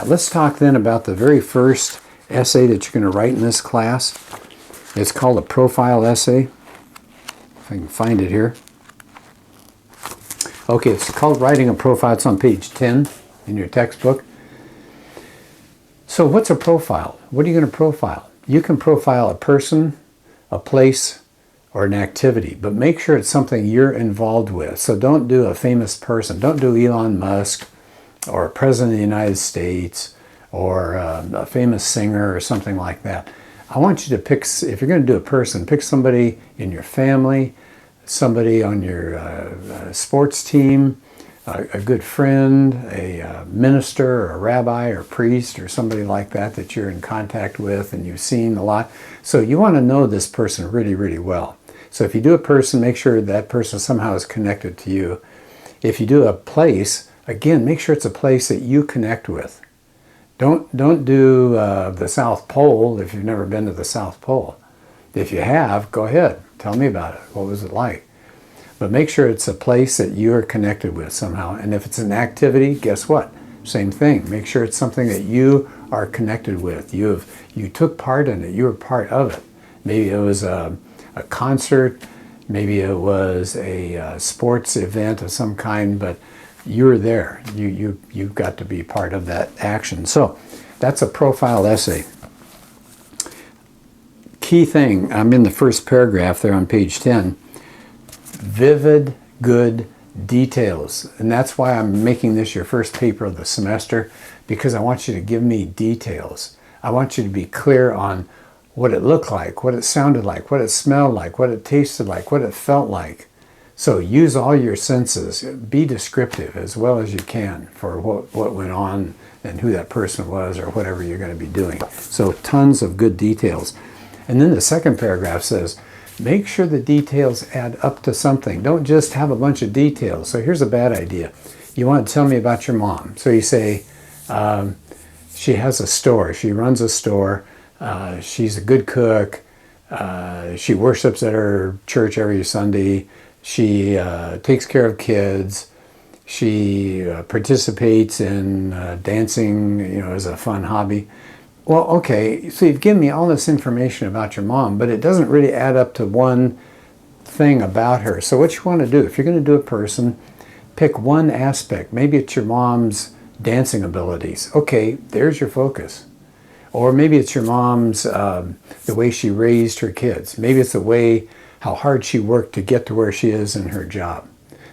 Let's talk then about the very first essay that you're going to write in this class. It's called a profile essay. If I can find it here. Okay, it's called Writing a Profile. It's on page 10 in your textbook. So what's a profile? What are you going to profile? You can profile a person, a place, or an activity, but make sure it's something you're involved with. So don't do a famous person. Don't do Elon Musk or a president of the United States or a famous singer or something like that. I want you to pick, if you're going to do a person, pick somebody in your family, somebody on your sports team, a good friend, a minister or a rabbi or priest or somebody like that that you're in contact with and you've seen a lot. So you want to know this person really, really well. So if you do a person, make sure that person somehow is connected to you. If you do a place, again, make sure it's a place that you connect with. Don't do the South Pole if you've never been to the South Pole. If you have, go ahead. Tell me about it. What was it like? But make sure it's a place that you're connected with somehow. And if it's an activity, guess what? Same thing. Make sure it's something that you are connected with. You took part in it. You were part of it. Maybe it was a concert. Maybe it was a sports event of some kind, but you were there. You've got to be part of that action. So that's a profile essay. Key thing, I'm in the first paragraph there on page 10. Vivid, good details. And that's why I'm making this your first paper of the semester, because I want you to give me details. I want you to be clear on what it looked like, what it sounded like, what it smelled like, what it tasted like, what it felt like. So use all your senses. Be descriptive as well as you can for what went on and who that person was or whatever you're going to be doing. So tons of good details. And then the second paragraph says, make sure the details add up to something. Don't just have a bunch of details. So here's a bad idea. You want to tell me about your mom. So you say, she has a store. She runs a store. She's a good cook. She worships at her church every Sunday. She takes care of kids. She participates in dancing, as a fun hobby. Well, okay, so you've given me all this information about your mom, but it doesn't really add up to one thing about her. So what you want to do, if you're going to do a person, pick one aspect. Maybe it's your mom's dancing abilities. Okay, there's your focus. Or maybe it's your mom's, the way she raised her kids. Maybe it's the way, how hard she worked to get to where she is in her job.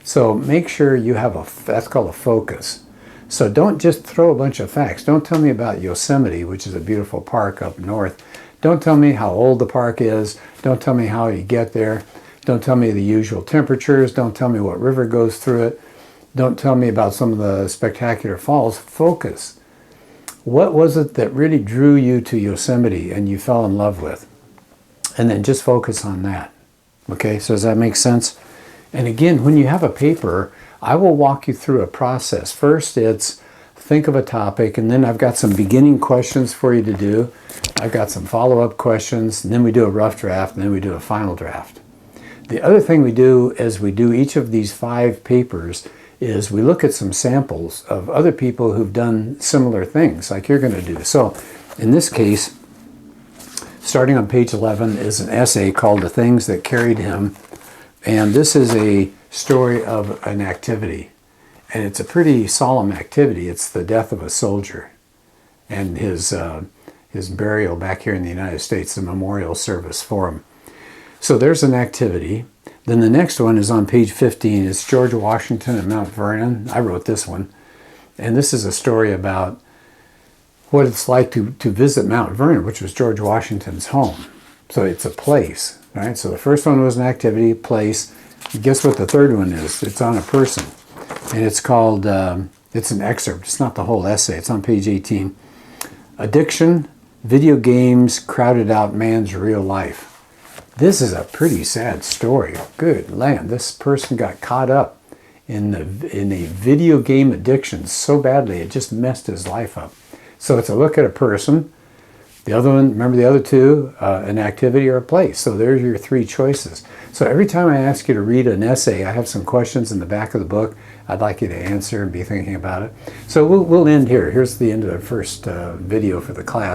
So make sure you have that's called a focus. So don't just throw a bunch of facts. Don't tell me about Yosemite, which is a beautiful park up north. Don't tell me how old the park is. Don't tell me how you get there. Don't tell me the usual temperatures. Don't tell me what river goes through it. Don't tell me about some of the spectacular falls. Focus. What was it that really drew you to Yosemite and you fell in love with? And then just focus on that. Okay, so does that make sense? And again, when you have a paper, I will walk you through a process. First, it's think of a topic, and then I've got some beginning questions for you to do. I've got some follow-up questions, and then we do a rough draft, and then we do a final draft. The other thing we do as we do each of these 5 papers is we look at some samples of other people who've done similar things like you're going to do. So in this case, starting on page 11 is an essay called The Things That Carried Him. And this is a story of an activity. And it's a pretty solemn activity. It's the death of a soldier and his burial back here in the United States, the memorial service for him. So there's an activity. Then the next one is on page 15. It's George Washington at Mount Vernon. I wrote this one. And this is a story about what it's like to visit Mount Vernon, which was George Washington's home. So it's a place, right? So the first one was an activity, place. Guess what the third one is? It's on a person. And it's called, it's an excerpt. It's not the whole essay. It's on page 18. Addiction, video games crowded out man's real life. This is a pretty sad story. Good land. This person got caught up in a video game addiction so badly it just messed his life up. So it's a look at a person, The other one, remember the other two, an activity or a place. So there's your three choices. So every time I ask you to read an essay, I have some questions in the back of the book I'd like you to answer and be thinking about it. So we'll end here. Here's the end of the first video for the class.